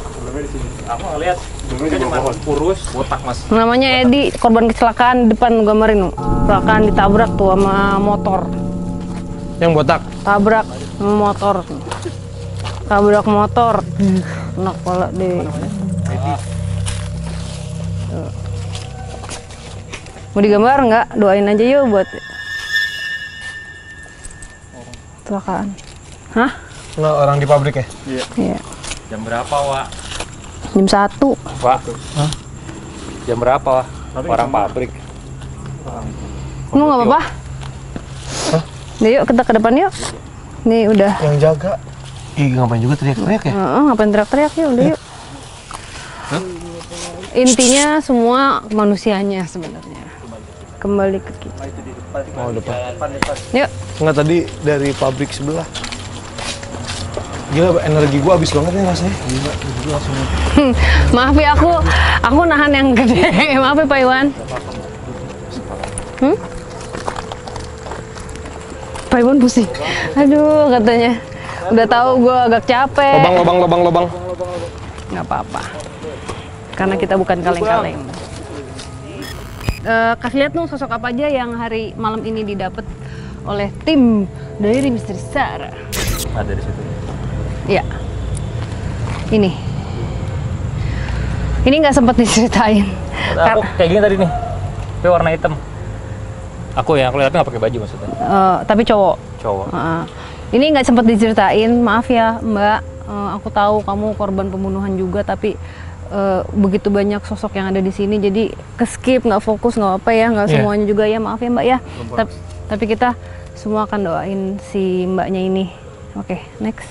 Aku ngeliat kan cuma kurus, botak Mas. namanya Edi, korban kecelakaan di depan Gamarin. Kecelakaan ditabrak tuh sama motor. Yang botak. Tabrak motor. Tabrak motor. Kena kepala deh. Tuh. Mau digambar nggak? Doain aja yuk buat kecelakaan. Hah? Nggak, orang di pabrik ya? Iya. Jam berapa, Wak? Jam 1. Wak? Jam berapa, Wak? Orang pabrik. Mau nggak apa-apa? Nih yuk kita ke depan yuk. Nih udah. Yang jaga. Ih, ngapain juga teriak-teriak ya? Ngapain teriak-teriak yuk, udah yuk. Intinya semua manusianya sebenarnya. Kembali ke kita. Oh, depan. Yuk. Nggak, tadi dari pabrik sebelah. Gila, energi gua habis banget nih rasanya. Maaf ya, aku nahan yang gede. Maaf ya Pak Iwan. Pak Iwan pusing. Aduh, katanya. Udah tahu gue agak capek. Lobang. Nggak apa-apa. Karena kita bukan kaleng-kaleng. Kasih lihat dong sosok apa aja yang hari malam ini didapat oleh tim dari Misteri Sarah. Ada di situ. Iya. Ini nggak sempat diceritain. Aku kayak gini tadi nih. Tapi warna hitam. Aku lihatnya nggak pakai baju maksudnya. Tapi cowok. Ini nggak sempat diceritain. Maaf ya Mbak. Aku tahu kamu korban pembunuhan juga, tapi begitu banyak sosok yang ada di sini, jadi keskip, nggak fokus, nggak apa ya, nggak semuanya juga ya, maaf ya Mbak ya. Tapi kita semua akan doain si Mbaknya ini. Oke, next.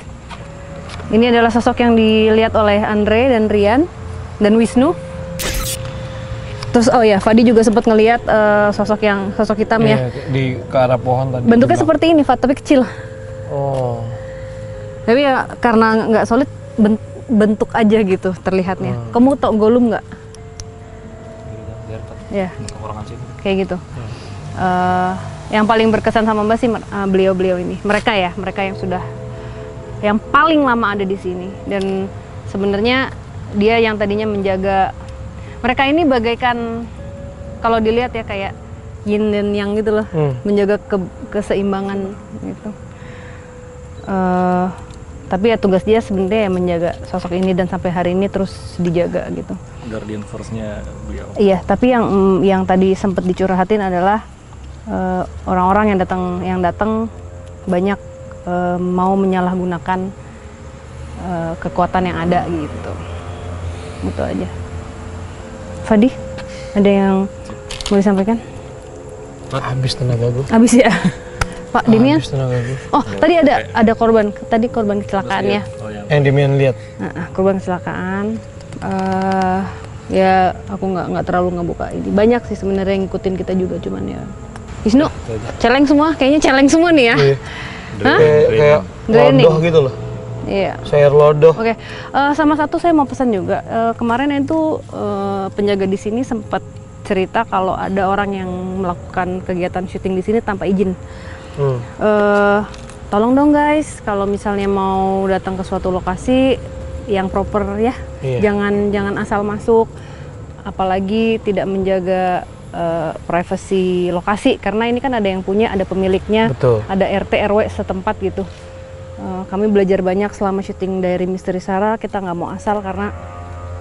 Ini adalah sosok yang dilihat oleh Andre dan Rian dan Wisnu. Terus oh ya, Fadi juga sempat ngelihat sosok hitam ya. Di ke arah pohon tadi. Bentuknya seperti ini, Fat, tapi kecil. Oh. Tapi ya karena nggak solid, bentuk aja gitu terlihatnya. Kamu tau Gollum nggak? Ya, kayak gitu. Yang paling berkesan sama Mbak sih beliau-beliau ini. Mereka yang paling lama ada di sini. Dan sebenarnya dia yang tadinya menjaga. Mereka ini bagaikan, kalau dilihat ya kayak yin dan yang gitu loh, menjaga keseimbangan gitu. Tapi ya tugas dia sebenarnya ya menjaga sosok ini dan sampai hari ini terus dijaga gitu. Guardian Force-nya beliau. Iya, tapi yang tadi sempat dicurhatin adalah orang-orang yang datang banyak mau menyalahgunakan kekuatan yang ada gitu. Itu aja. Fadi, ada yang mau disampaikan? Habis tenaga gue. Habis ya. Pak Dimian? Habis tenaga gue. Oh, tadi ada korban. Tadi korban kecelakaan ya. Yang Dimian lihat. Korban kecelakaan. Ya aku nggak terlalu ngebuka ini. Banyak sih sebenarnya yang ngikutin kita juga, cuman ya. Wisnu, celeng semua. Kayaknya celeng semua nih ya. Kayak lodoh gitu loh. Iya. Share lodoh. Oke, sama satu saya mau pesan juga. Kemarin itu penjaga di sini sempat cerita kalau ada orang yang melakukan kegiatan syuting di sini tanpa izin. Tolong dong guys, kalau misalnya mau datang ke suatu lokasi yang proper ya, jangan asal masuk, apalagi tidak menjaga privasi lokasi, karena ini kan ada yang punya, ada pemiliknya, ada RT RW setempat gitu. Kami belajar banyak selama syuting Diary Misteri Sarah. Kita nggak mau asal karena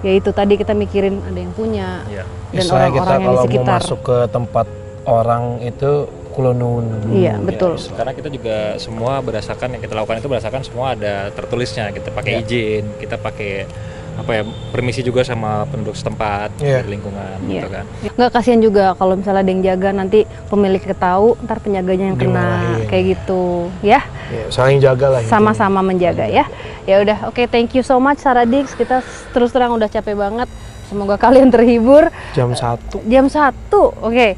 ya itu tadi kita mikirin ada yang punya dan orang-orang yang di sekitar. Kalau mau masuk ke tempat orang itu kulonun. Iya betul. Karena kita juga semua berdasarkan yang kita lakukan itu berdasarkan semua ada tertulisnya. Kita pakai izin, kita pakai permisi juga sama penduduk setempat dari lingkungan gitu kan. Nggak, kasihan juga kalau misalnya ada yang jaga, nanti pemiliknya tahu, ntar penjaganya yang kena kayak gitu ya. Saling jaga lah. Sama-sama menjaga ya. Ya udah, oke, thank you so much Saradix. Kita terus terang udah capek banget. Semoga kalian terhibur. Jam 1. Jam 1. Oke.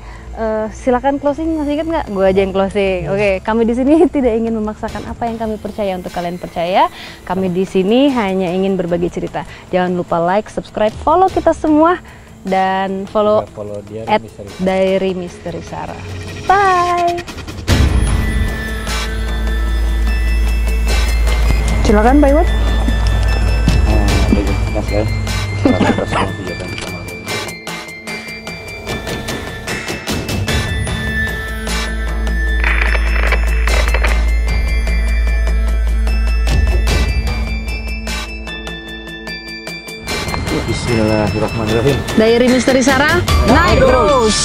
Silakan closing, masih ingat nggak? Gue aja yang closing. Oke, kami di sini tidak ingin memaksakan apa yang kami percaya untuk kalian percaya. Kami di sini hanya ingin berbagi cerita. Jangan lupa like, subscribe, follow kita semua dan follow @Diary Misteri Sarah. Bye. Silakan Pak Iwan. Bismillahirrahmanirrahim. Diary Misteri Sarah, naik terus.